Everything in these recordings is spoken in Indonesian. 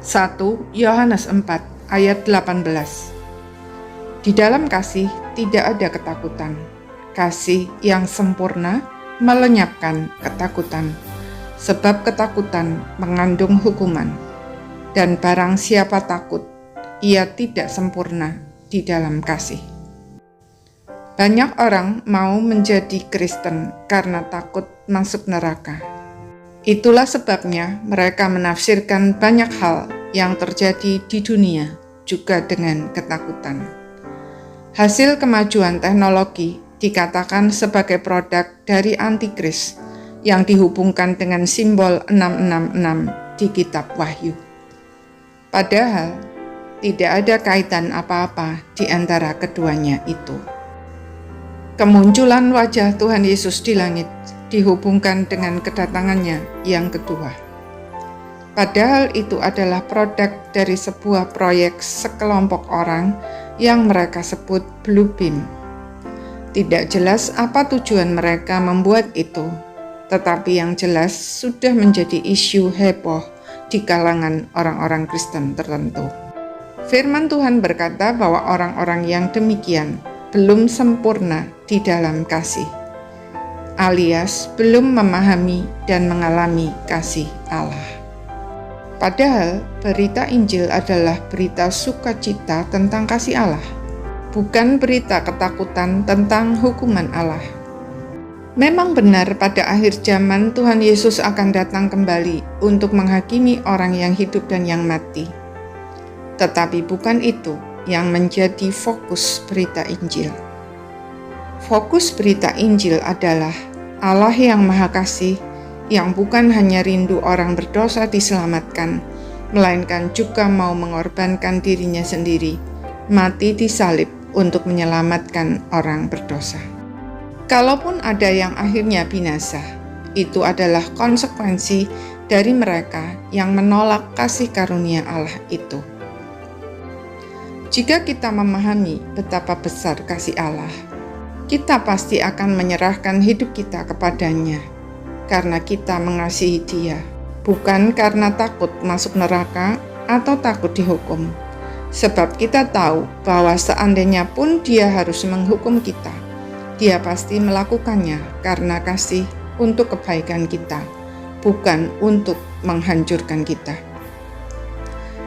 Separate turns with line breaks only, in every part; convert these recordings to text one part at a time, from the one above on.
1 Yohanes 4 ayat 18. Di dalam kasih tidak ada ketakutan. Kasih yang sempurna melenyapkan ketakutan, sebab ketakutan mengandung hukuman. Dan barang siapa takut, ia tidak sempurna di dalam kasih. Banyak orang mau menjadi Kristen karena takut masuk neraka. Itulah sebabnya mereka menafsirkan banyak hal yang terjadi di dunia juga dengan ketakutan. Hasil kemajuan teknologi dikatakan sebagai produk dari antikris yang dihubungkan dengan simbol 666 di kitab Wahyu. Padahal tidak ada kaitan apa-apa di antara keduanya itu. Kemunculan wajah Tuhan Yesus di langit dihubungkan dengan kedatangannya yang kedua. Padahal itu adalah produk dari sebuah proyek sekelompok orang yang mereka sebut Blue Beam. Tidak jelas apa tujuan mereka membuat itu, tetapi yang jelas sudah menjadi isu heboh di kalangan orang-orang Kristen tertentu. Firman Tuhan berkata bahwa orang-orang yang demikian belum sempurna di dalam kasih, alias belum memahami dan mengalami kasih Allah. Padahal berita Injil adalah berita sukacita tentang kasih Allah, bukan berita ketakutan tentang hukuman Allah. Memang benar pada akhir zaman Tuhan Yesus akan datang kembali untuk menghakimi orang yang hidup dan yang mati. Tetapi bukan itu yang menjadi fokus berita Injil. Fokus berita Injil adalah Allah yang Maha Kasih, yang bukan hanya rindu orang berdosa diselamatkan, melainkan juga mau mengorbankan dirinya sendiri, mati di salib untuk menyelamatkan orang berdosa. Kalaupun ada yang akhirnya binasa, itu adalah konsekuensi dari mereka yang menolak kasih karunia Allah itu. Jika kita memahami betapa besar kasih Allah, kita pasti akan menyerahkan hidup kita kepadanya, karena kita mengasihi Dia, bukan karena takut masuk neraka atau takut dihukum. Sebab kita tahu bahwa seandainya pun Dia harus menghukum kita, Dia pasti melakukannya karena kasih untuk kebaikan kita, bukan untuk menghancurkan kita.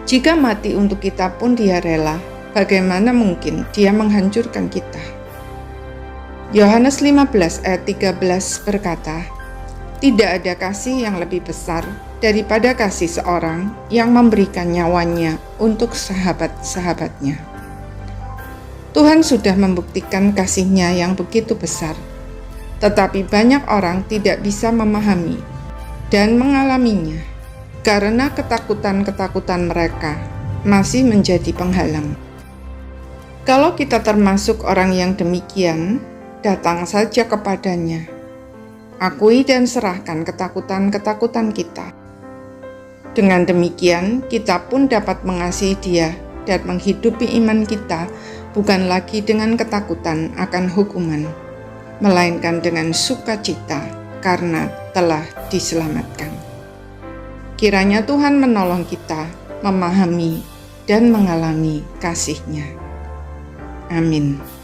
Jika mati untuk kita pun Dia rela, bagaimana mungkin Dia menghancurkan kita? Yohanes 15 ayat 13 berkata, "Tidak ada kasih yang lebih besar daripada kasih seorang yang memberikan nyawanya untuk sahabat-sahabatnya." Tuhan sudah membuktikan kasih-Nya yang begitu besar, tetapi banyak orang tidak bisa memahami dan mengalaminya karena ketakutan-ketakutan mereka masih menjadi penghalang. Kalau kita termasuk orang yang demikian, datang saja kepadanya. Akui dan serahkan ketakutan-ketakutan kita. Dengan demikian, kita pun dapat mengasihi Dia dan menghidupi iman kita bukan lagi dengan ketakutan akan hukuman, melainkan dengan sukacita karena telah diselamatkan. Kiranya Tuhan menolong kita memahami dan mengalami kasih-Nya. Amin.